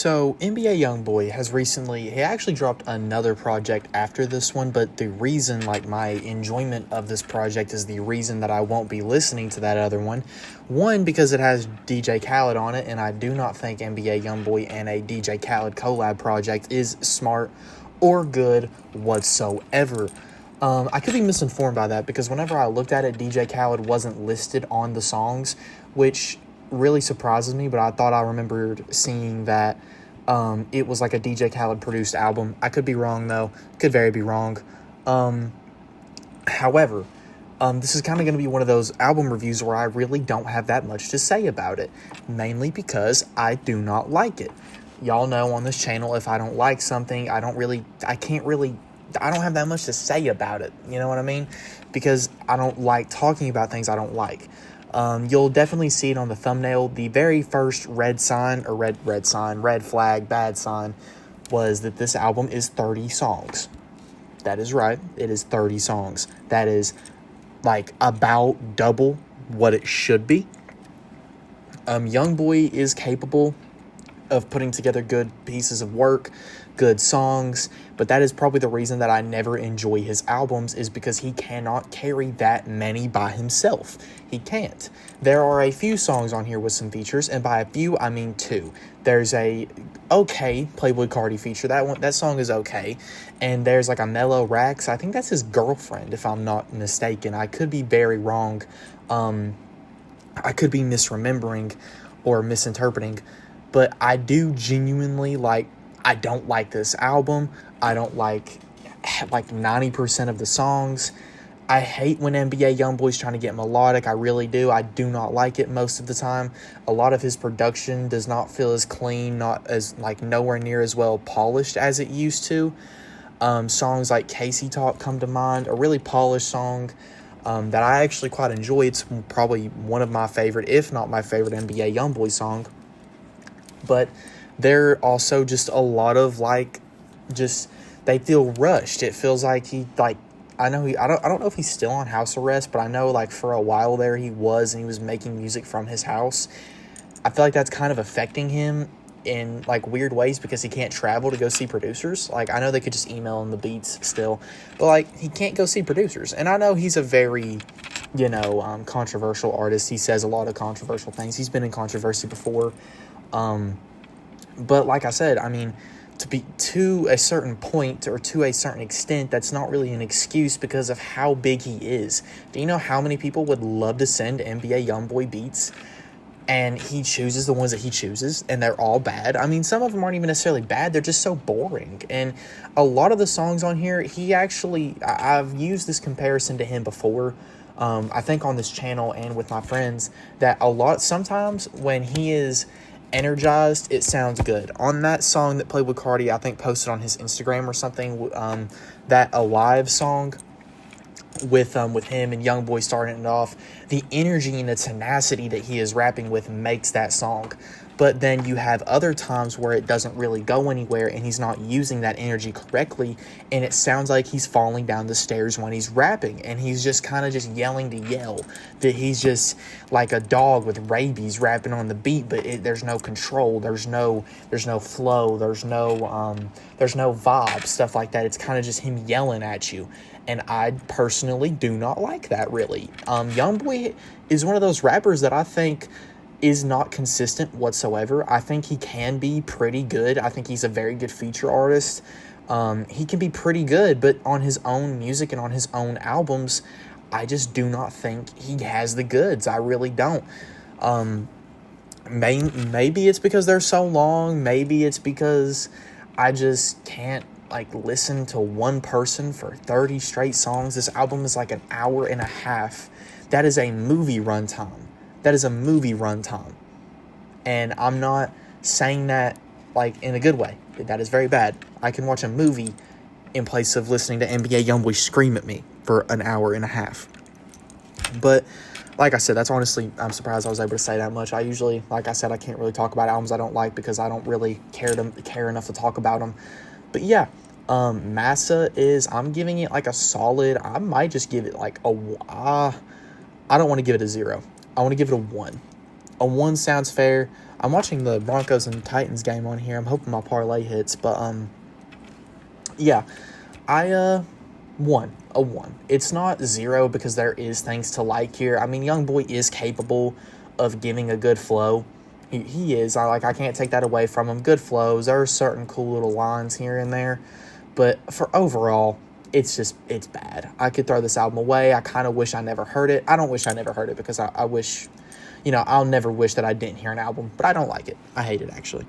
So, NBA Youngboy has recently, he actually dropped another project after this one, but the reason, my enjoyment of this project is the reason that I won't be listening to that other one. One, because it has DJ Khaled on it, and I do not think NBA Youngboy and a DJ Khaled collab project is smart or good whatsoever. I could be misinformed by that, because whenever I looked at it, DJ Khaled wasn't listed on the songs, which really surprises me, but I thought I remembered seeing that it was like a DJ Khaled produced album. I could be wrong, though. Could very be wrong. However, this is kind of going to be one of those album reviews where I really don't have that much to say about it, mainly because I do not like it. Y'all know on this channel, if I don't like something, I don't have that much to say about it. You know what I mean? Because I don't like talking about things I don't like. You'll definitely see it on the thumbnail. The very first red flag, bad sign, was that this album is 30 songs. That is right. It is 30 songs. That is about double what it should be. Youngboy is capable of putting together good pieces of work, good songs, but that is probably the reason that I never enjoy his albums, is because he cannot carry that many by himself. He can't. There are a few songs on here with some features, and by a few, I mean 2. There's a okay Playboi Carti feature. That song is okay. And there's a Mellow Rax. I think that's his girlfriend, if I'm not mistaken. I could be very wrong. I could be misremembering or misinterpreting, but I do genuinely I don't like this album. I don't like 90% of the songs. I hate when NBA Youngboy's trying to get melodic. I really do. I do not like it most of the time. A lot of his production does not feel as clean, not as nowhere near as well polished as it used to. Songs like Casey Talk come to mind, a really polished song that I actually quite enjoy. It's probably one of my favorite, if not my favorite, NBA Youngboy song. But they're also just a lot of they feel rushed. It feels like I don't know if he's still on house arrest, but I know for a while there he was, and he was making music from his house. I feel like that's kind of affecting him in weird ways, because he can't travel to go see producers. I know they could just email him the beats still, but he can't go see producers. And I know he's a very controversial artist. He says a lot of controversial things. He's been in controversy before. But like I said, I mean, to a certain point or to a certain extent, that's not really an excuse because of how big he is. Do you know how many people would love to send NBA Youngboy beats, and he chooses the ones that he chooses, and they're all bad? I mean, some of them aren't even necessarily bad. They're just so boring. And a lot of the songs on here, I've used this comparison to him before. I think on this channel and with my friends, that sometimes when he is energized, it sounds good. On that song that Playboi Carti, I think, posted on his Instagram or something, that Alive song with him and Youngboy starting it off, the energy and the tenacity that he is rapping with makes that song. But then you have other times where it doesn't really go anywhere, and he's not using that energy correctly, and it sounds like he's falling down the stairs when he's rapping, and he's just kind of just yelling to yell, that he's just like a dog with rabies rapping on the beat, but there's no control, there's no flow, there's no vibe, stuff like that. It's kind of just him yelling at you, and I personally do not like that, really. Youngboy is one of those rappers that I think is not consistent whatsoever. I think he can be pretty good. I think he's a very good feature artist. He can be pretty good, but on his own music and on his own albums, I just do not think he has the goods. I really don't. Maybe it's because they're so long. Maybe it's because I just can't listen to one person for 30 straight songs. This album is an hour and a half. That is a movie runtime. And I'm not saying that in a good way. That is very bad. I can watch a movie in place of listening to NBA Youngboy scream at me for an hour and a half. But like I said, that's honestly, I'm surprised I was able to say that much. I usually, like I said, I can't really talk about albums I don't like because I don't really care enough to talk about them. But yeah, MASA I'm giving it a solid, I might just give it I don't want to give it a 0. I want to give it a 1. A 1 sounds fair. I'm watching the Broncos and Titans game on here. I'm hoping my parlay hits, but yeah, I 1. It's not 0 because there is things to like here. I mean, Youngboy is capable of giving a good flow. He is. I can't take that away from him. Good flows. There are certain cool little lines here and there, but for overall, it's bad. I could throw this album away. I kind of wish I never heard it. I don't wish I never heard it because I wish, I'll never wish that I didn't hear an album, but I don't like it. I hate it, actually.